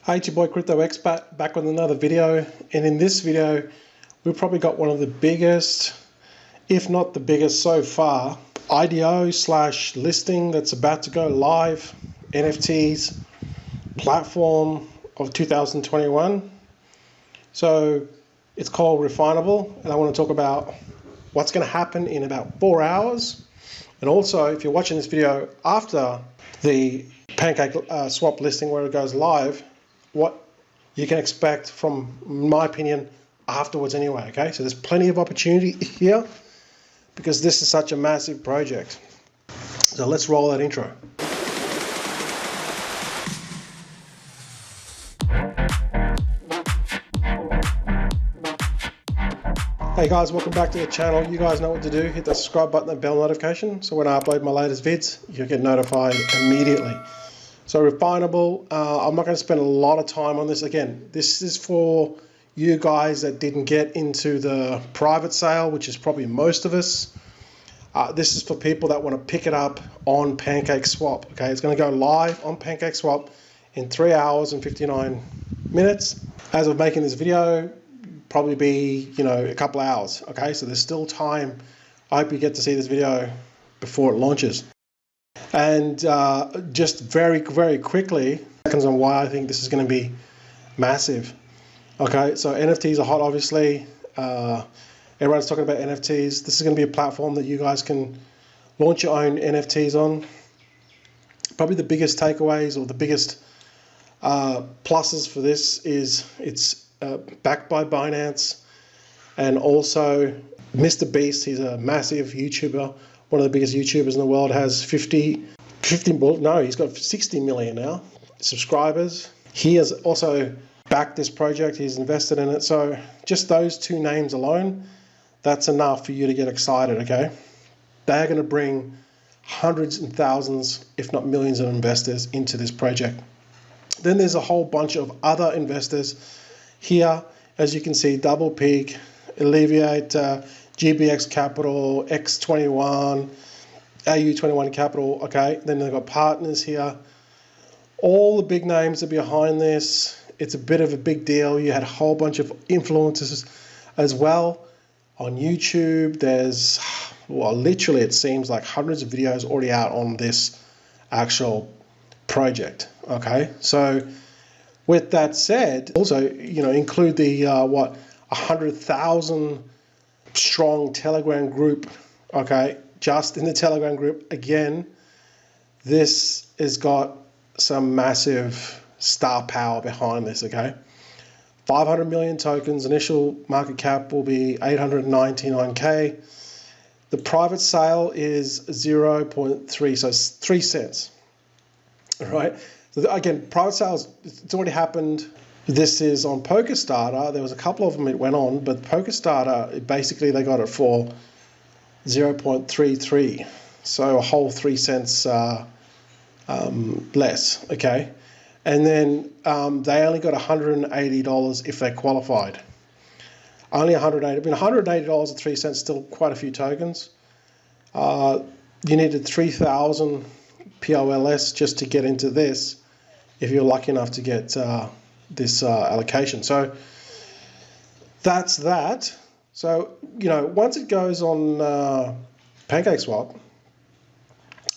Hey, it's your boy Crypto Expat back with another video, and in this video we've probably got one of the biggest, if not the biggest so far, IDO / listing that's about to go live, NFTs platform of 2021. So it's called Refinable, and I want to talk about what's going to happen in about 4 hours. And also, if you're watching this video after the Pancakeswap listing where it goes live, what you can expect from my opinion afterwards anyway. Okay, so there's plenty of opportunity here because this is such a massive project. So let's roll that intro. Hey guys, welcome back to the channel. You guys know what to do. Hit the subscribe button and bell notification so when I upload my latest vids you'll get notified immediately. So Refinable, I'm not going to spend a lot of time on this. Again, this is for you guys that didn't get into the private sale, which is probably most of us. This is for people that want to pick it up on Pancakeswap. Okay, it's going to go live on Pancakeswap in 3 hours and 59 minutes. As of making this video, probably be, a couple hours. Okay, so there's still time. I hope you get to see this video before it launches. And just very quickly, seconds on why I think this is going to be massive. Okay, so NFTs are hot, obviously. Everyone's talking about NFTs. This is going to be a platform that you guys can launch your own NFTs on. Probably the biggest takeaways or the biggest pluses for this is it's backed by Binance, and also Mr Beast. He's a massive YouTuber. One of the biggest YouTubers in the world, has he's got 60 million now subscribers. He has also backed this project. He's invested in it. So just those two names alone, that's enough for you to get excited, okay? They're going to bring hundreds and thousands, if not millions of investors into this project. Then there's a whole bunch of other investors here. As you can see, Double Peak, Alleviate, GBX Capital, X21, AU21 Capital, okay? Then they've got partners here. All the big names are behind this. It's a bit of a big deal. You had a whole bunch of influencers as well on YouTube. There's, well, literally it seems like hundreds of videos already out on this actual project, okay? So with that said, also, include the, 100,000 strong Telegram group, okay? Just in the Telegram group, again, this has got some massive star power behind this, okay? 500 million tokens, initial market cap will be 899K. The private sale is 0.3, so it's 3 cents, right? So again, private sales, it's already happened. This is on PokerStarter. There was a couple of them it went on, but PokerStarter, basically they got it for 0.33, so a whole 3 cents less, okay? And then they only got $180 if they qualified. Only $180. I mean, $180 at 3 cents, still quite a few tokens. You needed 3,000 POLS just to get into this, if you're lucky enough to get this allocation. So that's that. So, once it goes on Pancakeswap,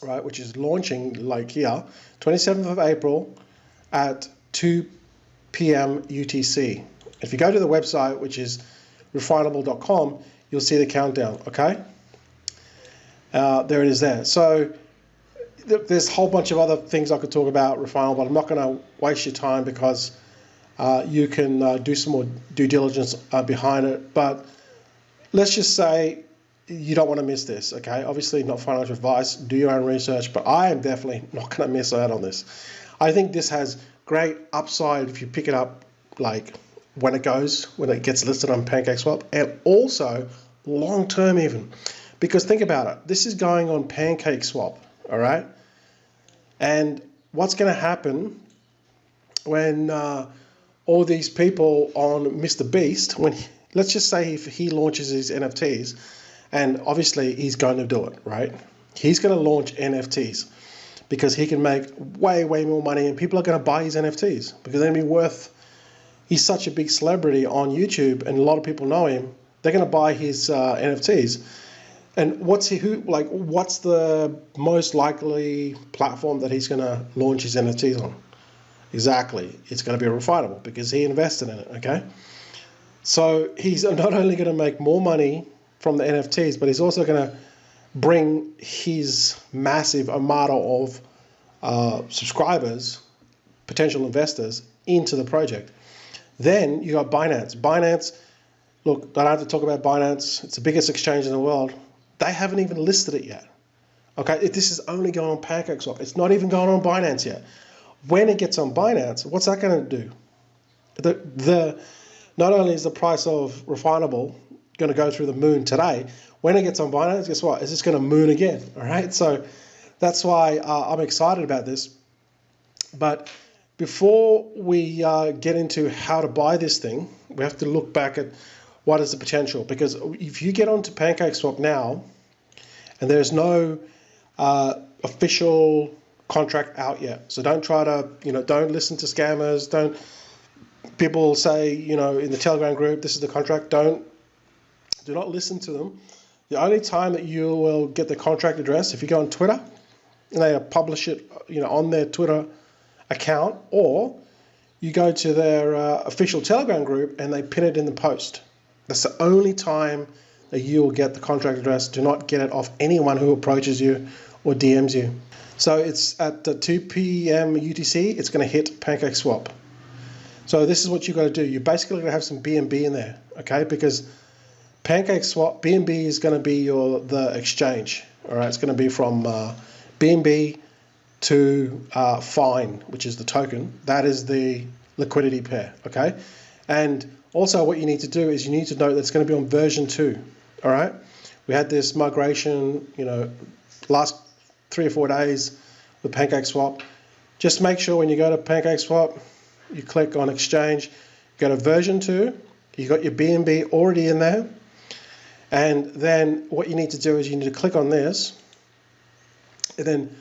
right, which is launching like here, 27th of April at 2 p.m. UTC. If you go to the website, which is refinable.com, you'll see the countdown, okay? There it is there. So there's a whole bunch of other things I could talk about Refineable, but I'm not going to waste your time because you can do some more due diligence behind it. But let's just say you don't want to miss this, okay? Obviously not financial advice, do your own research, but I am definitely not going to miss out on this. I think this has great upside if you pick it up, like when it gets listed on Pancakeswap, and also long term even. Because think about it, this is going on Pancakeswap, all right? And what's going to happen when all these people on Mr Beast, let's just say if he launches his NFTs, and obviously he's going to do it, right? He's going to launch NFTs. because he can make way more money, and people are going to buy his NFTs because they're going to be worth. He's such a big celebrity on YouTube, and a lot of people know him. They're going to buy his NFTs. And what's the most likely platform that he's going to launch his NFTs on? Exactly, it's going to be Refinable because he invested in it. Okay, so he's not only going to make more money from the NFTs, but he's also going to bring his massive armada of subscribers, potential investors, into the project. Then you got Binance. Binance, look, I don't have to talk about Binance. It's the biggest exchange in the world. They haven't even listed it yet. Okay, this is only going on Pancakeswap. It's not even going on Binance yet. When it gets on Binance, what's that going to do? Not only is the price of Refinable going to go through the moon today, when it gets on Binance, guess what? It's just going to moon again. All right, so that's why I'm excited about this. But before we get into how to buy this thing, we have to look back at what is the potential. Because if you get onto Pancakeswap now, and there's no official contract out yet, so don't try to, don't listen to scammers. Don't people say, in the Telegram group, this is the contract. Do not listen to them. The only time that you will get the contract address if you go on Twitter, and they publish it, on their Twitter account, or you go to their official Telegram group and they pin it in the post. That's the only time that you will get the contract address. Do not get it off anyone who approaches you or DMs you. So it's at 2 p.m. UTC, it's going to hit Pancakeswap. So this is what you got to do. You're basically going to have some BNB in there, okay? Because Pancakeswap, BNB is going to be the exchange. All right, it's going to be from BNB to Fine, which is the token. That is the liquidity pair, okay? And also what you need to do is you need to know that it's going to be on version 2, all right? We had this migration, last 3 or 4 days with Pancakeswap. Just make sure when you go to Pancakeswap, you click on exchange, go to version 2, you got your BNB already in there, and then what you need to do is you need to click on this, and then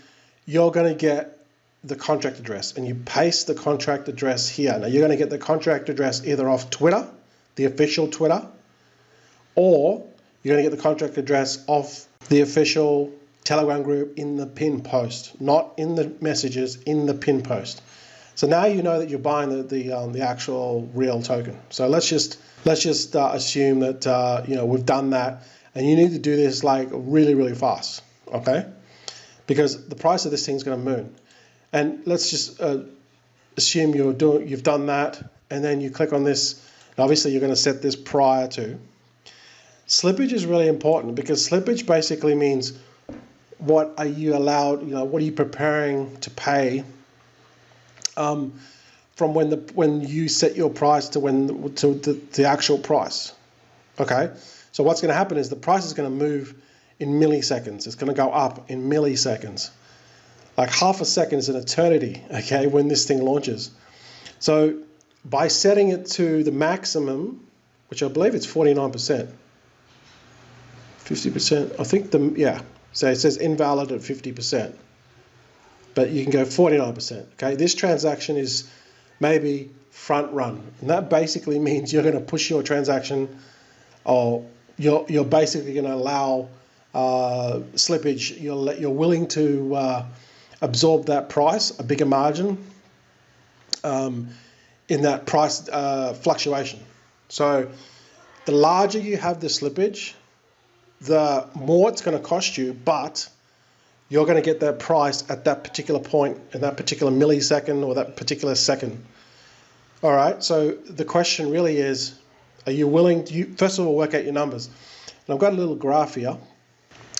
you're going to get the contract address, and you paste the contract address here. Now you're going to get the contract address either off Twitter, the official Twitter, or you're going to get the contract address off the official Telegram group in the pin post, not in the messages, in the pin post. So now you know that you're buying the actual real token. So let's just assume that we've done that, and you need to do this like really fast, okay? Because the price of this thing's going to moon. And let's just assume you've done that, and then you click on this. Obviously, you're going to set this prior to. Slippage is really important because slippage basically means what are you allowed, what are you preparing to pay from when you set your price to the actual price. Okay, so what's going to happen is the price is going to move in milliseconds. It's going to go up in milliseconds. Like half a second is an eternity, okay, when this thing launches. So by setting it to the maximum, which I believe it's 49%, 50%, I think so it says invalid at 50%, but you can go 49%, okay? This transaction is maybe front run, and that basically means you're going to push your transaction, or you're basically going to allow slippage. You're willing to absorb that price, a bigger margin in that price fluctuation. So the larger you have the slippage, the more it's going to cost you, but you're going to get that price at that particular point, in that particular millisecond or that particular second. All right, so the question really is, are you willing to, first of all, work out your numbers. And I've got a little graph here.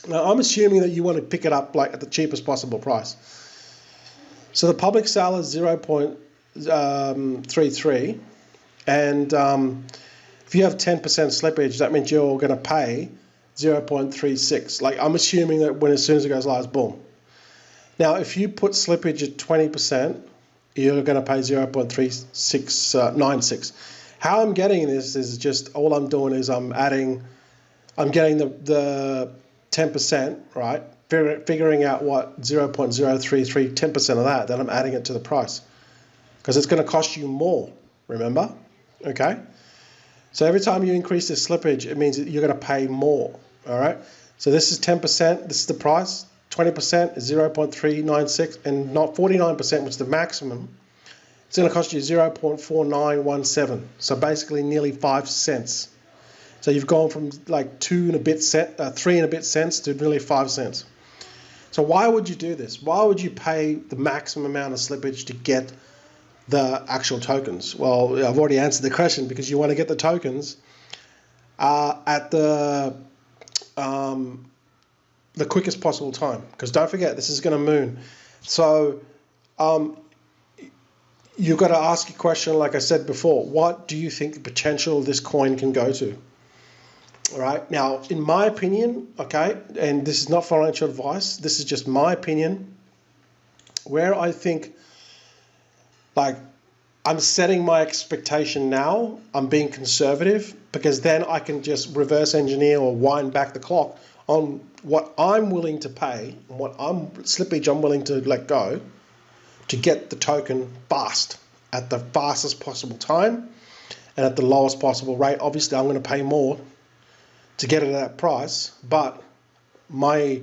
Now, I'm assuming that you want to pick it up like at the cheapest possible price. So the public sale is 0.33, and if you have 10% slippage, that means you're going to pay 0.36. Like, I'm assuming that as soon as it goes live, boom. Now, if you put slippage at 20%, you're going to pay 0.3696. How I'm getting this is just, all I'm doing is I'm getting the 10%, right? figuring out what 0.033, 10% of that, then I'm adding it to the price. Because it's going to cost you more, remember? Okay? So every time you increase the slippage, it means that you're going to pay more, all right? So this is 10%, this is the price. 20% is 0.396, and not 49%, which is the maximum. It's going to cost you 0.4917, so basically nearly 5 cents. So you've gone from like 3 and a bit cents to nearly 5 cents. So why would you do this? Why would you pay the maximum amount of slippage to get the actual tokens? Well, I've already answered the question, because you want to get the tokens at the quickest possible time. Because don't forget, this is going to moon. So you've got to ask a question, like I said before, what do you think the potential of this coin can go to? All right. Now, in my opinion, okay, and this is not financial advice, this is just my opinion, where I think, like, I'm setting my expectation now, I'm being conservative, because then I can just reverse engineer or wind back the clock on what I'm willing to pay and what slippage I'm willing to let go to get the token fast, at the fastest possible time and at the lowest possible rate. Obviously, I'm going to pay more to get it at that price, but my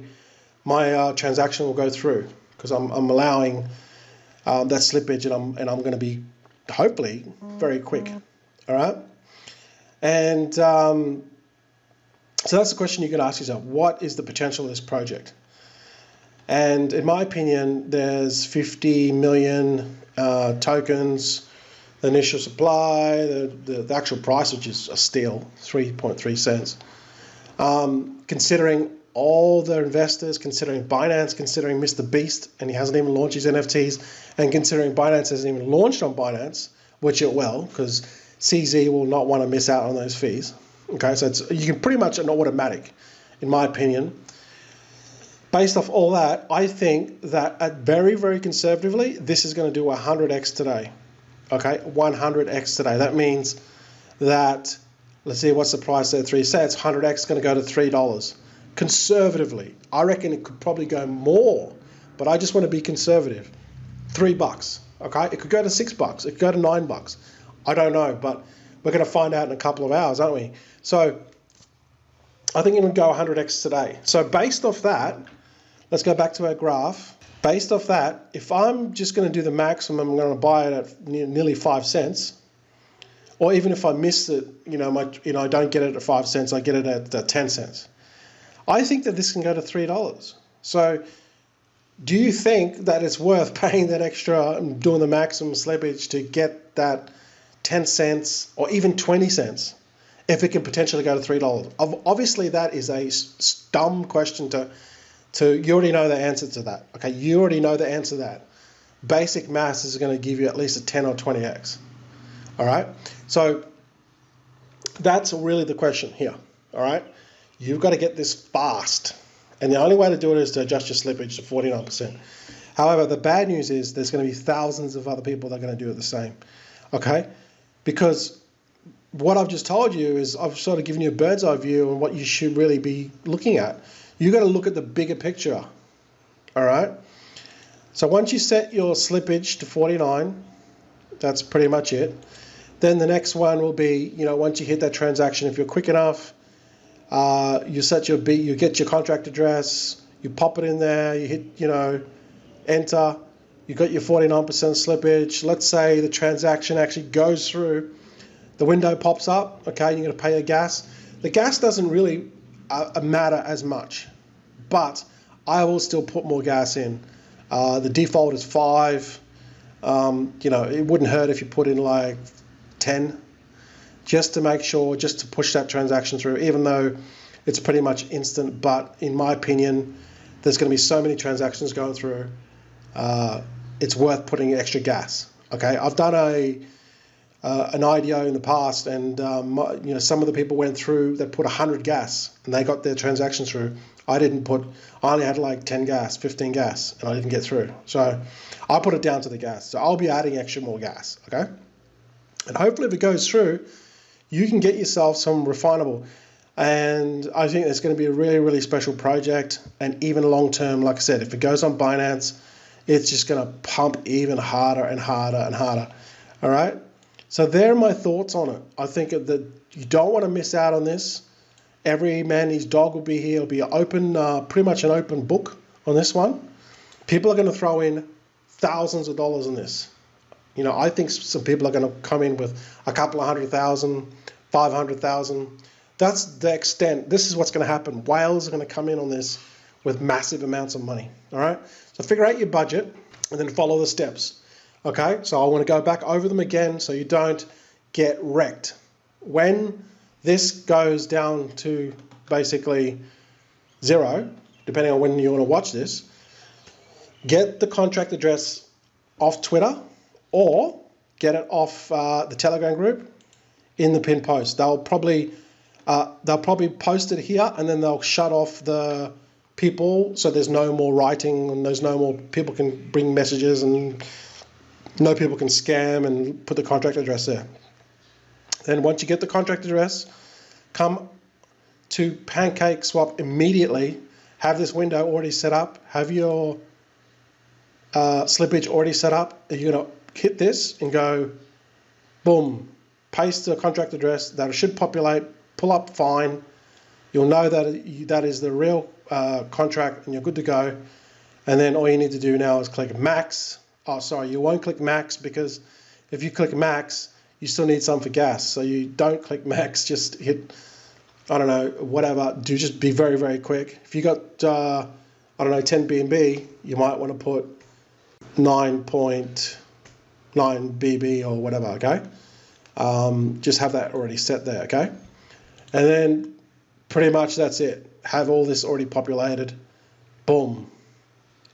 transaction will go through, because I'm allowing that slippage, and I'm going to be hopefully very quick. All right, and so that's the question you can ask yourself: what is the potential of this project? And in my opinion, there's 50 million tokens. The initial supply, the actual price, which is a steal, 3.3 cents. Considering all the investors, considering Binance, considering Mr Beast, and he hasn't even launched his NFTs, and considering Binance hasn't even launched on Binance, which it will, because CZ will not want to miss out on those fees. Okay, so you can pretty much an automatic, in my opinion. Based off all that, I think that at very, very conservatively, this is going to do 100x today. Okay, 100x today. That means that, let's see, what's the price there? 3 cents. 100x is going to go to $3. Conservatively, I reckon it could probably go more, but I just want to be conservative. $3. Okay, it could go to $6. It could go to $9. I don't know, but we're going to find out in a couple of hours, aren't we? So I think it would go 100x today. So based off that, let's go back to our graph. Based off that, if I'm just going to do the maximum, I'm going to buy it at nearly 5 cents, or even if I miss it, I don't get it at 5 cents, I get it at 10 cents. I think that this can go to $3. So do you think that it's worth paying that extra and doing the maximum slippage to get that 10 cents or even 20 cents if it can potentially go to $3? Obviously, that is a dumb question to you already know the answer to that. Okay, you already know the answer to that. Basic maths is going to give you at least a 10 or 20x. All right, so that's really the question here. All right, you've got to get this fast, and the only way to do it is to adjust your slippage to 49%. However, the bad news is there's going to be thousands of other people that are going to do it the same. Okay, because what I've just told you is I've sort of given you a bird's eye view on what you should really be looking at. You got to look at the bigger picture. All right. So once you set your slippage to 49, that's pretty much it. Then the next one will be, once you hit that transaction, if you're quick enough, you set you get your contract address, you pop it in there, you hit, enter, you got your 49% slippage. Let's say the transaction actually goes through, the window pops up, okay, you're going to pay your gas. The gas doesn't really matter as much, but I will still put more gas in. The default is 5. It wouldn't hurt if you put in like 10, just to make sure, just to push that transaction through, even though it's pretty much instant. But in my opinion, there's going to be so many transactions going through, it's worth putting extra gas. Okay, I've done an IDO in the past, and some of the people went through that put 100 gas and they got their transaction through. I only had like 10 gas, 15 gas, and I didn't get through. So I put it down to the gas. So I'll be adding extra more gas, okay? And hopefully if it goes through, you can get yourself some Refinable. And I think it's going to be a really, really special project. And even long term, like I said, if it goes on Binance, it's just going to pump even harder and harder and harder. All right. So there are my thoughts on it. I think that you don't want to miss out on this. Every man, his dog will be here. It'll be an open, pretty much an open book on this one. People are going to throw in thousands of dollars in this. You know, I think some people are going to come in with a couple of 100,000, 500,000. That's the extent. This is what's going to happen. Whales are going to come in on this with massive amounts of money. All right. So figure out your budget and then follow the steps. Okay. So I want to go back over them again so you don't get wrecked. When this goes down to basically zero, depending on when you want to watch this, get the contract address off Twitter or get it off the Telegram group in the pinned post. They'll probably post it here and then they'll shut off the people so there's no more writing and there's no more people can bring messages and no people can scam and put the contract address there. Then once you get the contract address, come to Pancakeswap immediately, have this window already set up, have your slippage already set up. You're going to hit this and go, boom, paste the contract address. That should populate, pull up fine. You'll know that that is the real contract and you're good to go. And then all you need to do now is click max. Oh, sorry, you won't click max because if you click max, you still need some for gas. So you don't click max, just hit, I don't know, whatever. Do just be very, very quick. If you got, I don't know, 10 BNB, you might want to put 9.9 BB or whatever, okay? Just have that already set there, okay? And then pretty much that's it. Have all this already populated. Boom.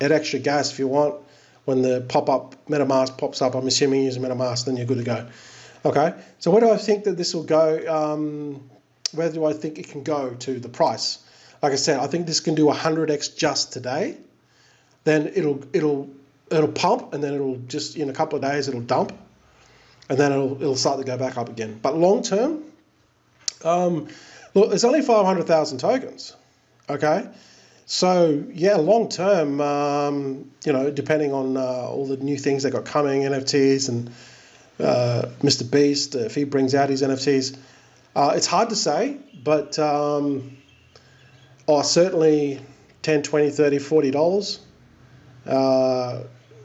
Add extra gas if you want. When the pop-up MetaMask pops up, I'm assuming you use MetaMask, then you're good to go. Okay, so where do I think that this will go? Where do I think it can go to the price? Like I said, I think this can do 100x just today. Then it'll pump, and then it'll just in a couple of days it'll dump, and then it'll start to go back up again. But long term, look, it's only 500,000 tokens. Okay, so yeah, long term, you know, depending on all the new things they got coming, NFTs and Mr Beast, if he brings out his NFTs, it's hard to say, but certainly 10, 20, 30, $40.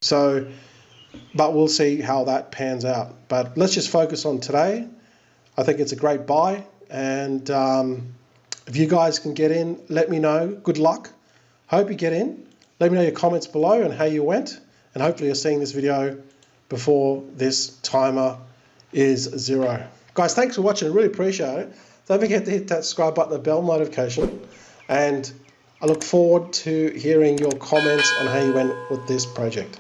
So, but we'll see how that pans out. But let's just focus on today. I think it's a great buy, and if you guys can get in, let me know. Good luck. Hope you get in. Let me know your comments below and how you went, and hopefully you're seeing this video before this timer is zero. Guys, thanks for watching. I really appreciate it. Don't forget to hit that subscribe button, the bell notification, and I look forward to hearing your comments on how you went with this project.